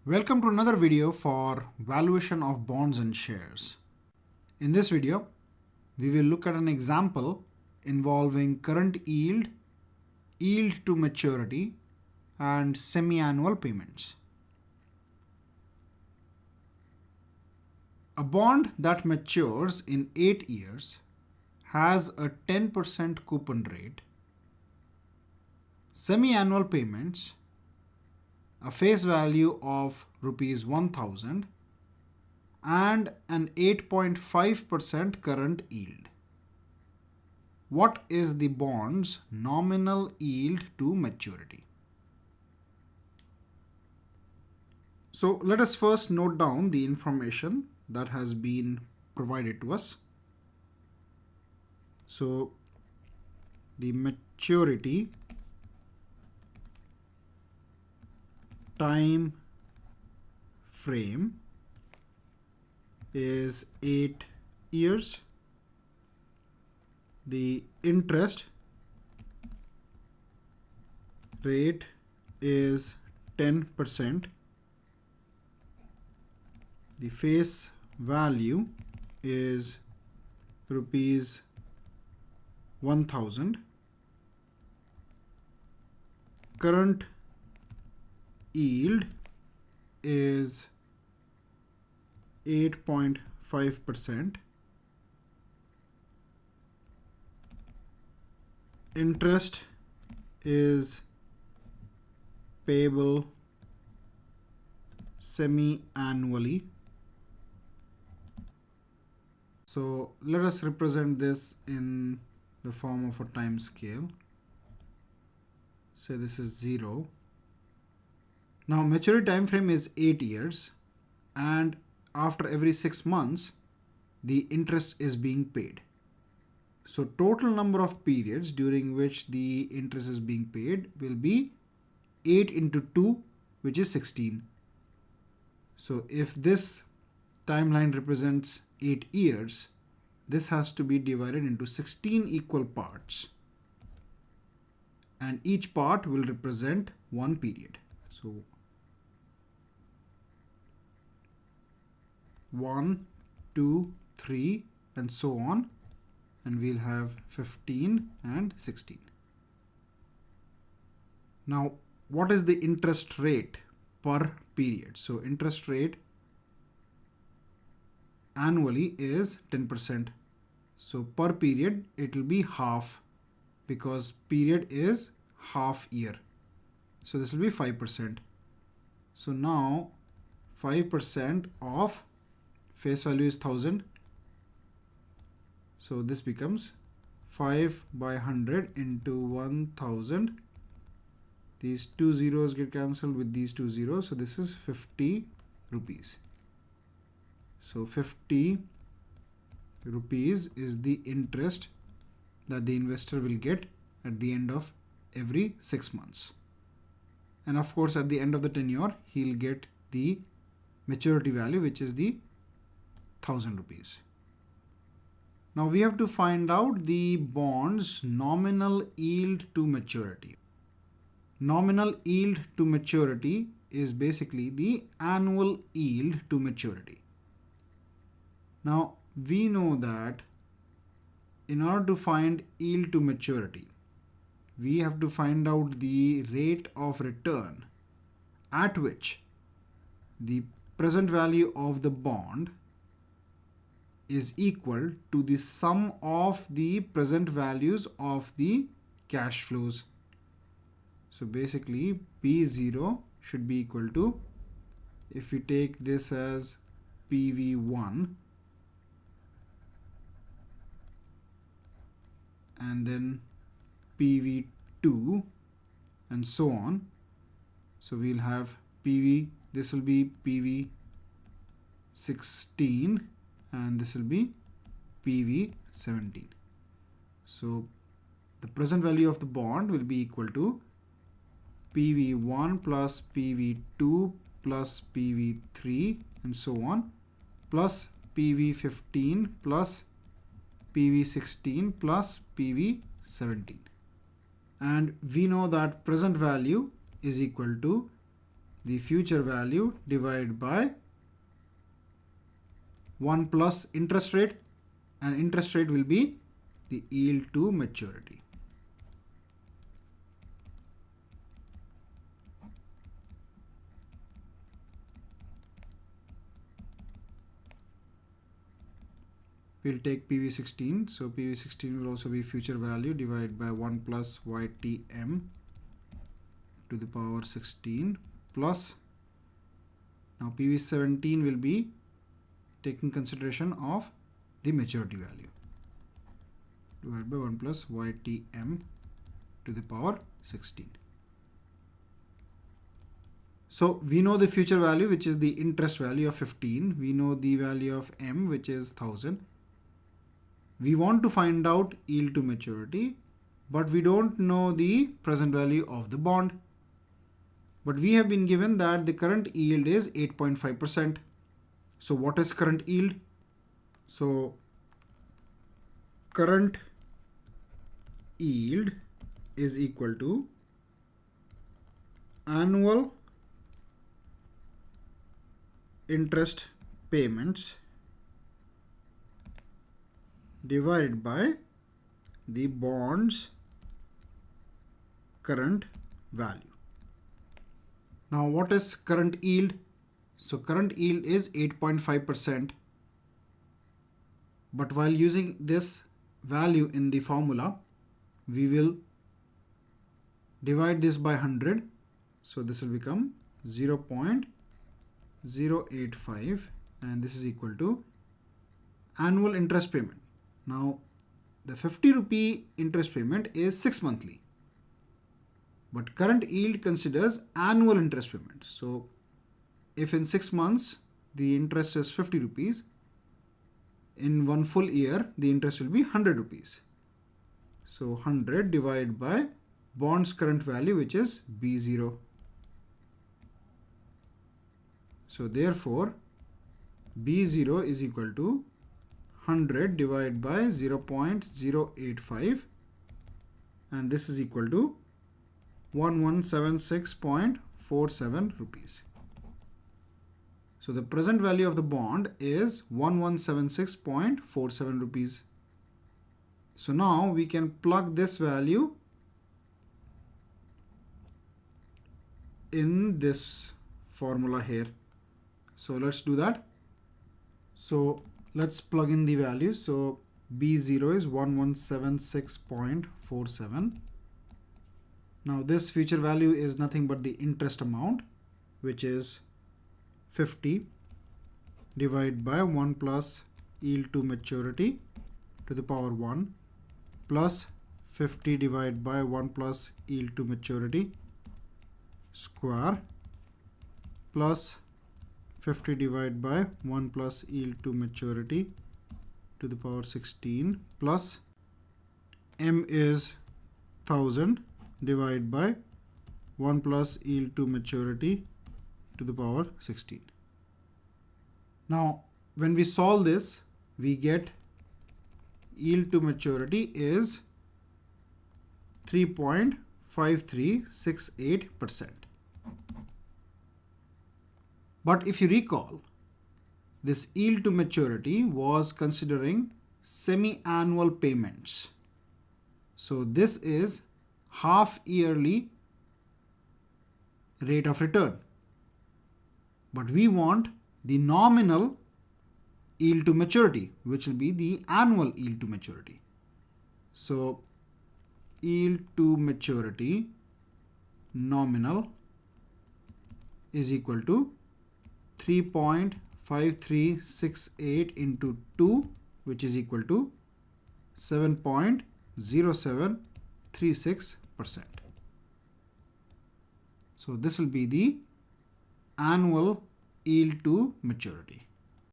Welcome to another video for valuation of bonds and shares. In this video, we will look at an example involving current yield, yield to maturity, and semi-annual payments. A bond that matures in 8 years has a 10% coupon rate, semi-annual payments, a face value of rupees 1000 and an 8.5% current yield. What is the bond's nominal yield to maturity? So let us first note down the information that has been provided to us. So the maturity time frame is 8 years. The interest rate is 10%. The face value is rupees 1000. Current yield is 8.5%. Interest is payable semi-annually. So let us represent this in the form of a time scale. Say this is 0. Now maturity time frame is 8 years, and after every 6 months the interest is being paid. So total number of periods during which the interest is being paid will be 8 into 2, which is 16. So if this timeline represents 8 years, this has to be divided into 16 equal parts, and each part will represent one period. So 1, 2, 3 and so on, and we'll have 15 and 16. Now what is the interest rate per period? So interest rate annually is 10%. So per period it will be half, because period is half year. So this will be 5%. So now 5% of face value is 1000. So this becomes 5 by 100 into 1000. These two zeros get cancelled with these two zeros. So this is 50 rupees. So 50 rupees is the interest that the investor will get at the end of every 6 months. And of course at the end of the tenure he'll get the maturity value, which is the 1000 rupees. Now we have to find out the bond's nominal yield to maturity. Nominal yield to maturity is basically the annual yield to maturity. Now we know that in order to find yield to maturity, we have to find out the rate of return at which the present value of the bond is equal to the sum of the present values of the cash flows. So basically P0 should be equal to, if we take this as PV1 and then PV2 and so on. So we'll have PV, this will be PV16 and this will be PV17. So the present value of the bond will be equal to PV1 plus PV2 plus PV3 and so on, plus PV15 plus PV16 plus PV17. And we know that present value is equal to the future value divided by 1 plus interest rate, and interest rate will be the yield to maturity. We'll take PV16. So PV16 will also be future value divided by 1 plus YTM to the power 16 plus, now PV17 will be taking consideration of the maturity value divided by 1 plus YTM to the power 16. So we know the future value, which is the interest value of 15. We know the value of M, which is 1000. We want to find out yield to maturity, but we don't know the present value of the bond. But we have been given that the current yield is 8.5%. So what is current yield? So current yield is equal to annual interest payments divided by the bond's current value. Now what is current yield? So current yield is 8.5%. But while using this value in the formula, we will divide this by 100. So this will become 0.085, and this is equal to annual interest payment. Now the 50 rupee interest payment is 6 monthly, but current yield considers annual interest payment. So if in 6 months the interest is 50 rupees, in one full year the interest will be 100 rupees. So 100 divided by bond's current value, which is B0. So therefore B0 is equal to 100 divided by 0.085, and this is equal to 1176.47 rupees. So the present value of the bond is 1176.47 rupees. So now we can plug this value in this formula here. So let's do that. So let's plug in the values. So B0 is 1176.47. Now this future value is nothing but the interest amount, which is 50 divided by 1 plus yield to maturity to the power 1 plus 50 divided by 1 plus yield to maturity square plus 50 divided by 1 plus yield to maturity to the power 16 plus M is 1000 divided by 1 plus yield to maturity to the power 16. Now when we solve this, we get yield to maturity is 3.5368%. But if you recall, this yield to maturity was considering semi-annual payments. So this is half yearly rate of return. But we want the nominal yield to maturity, which will be the annual yield to maturity. So yield to maturity nominal is equal to 3.5368 into 2, which is equal to 7.0736%. So this will be the annual yield to maturity.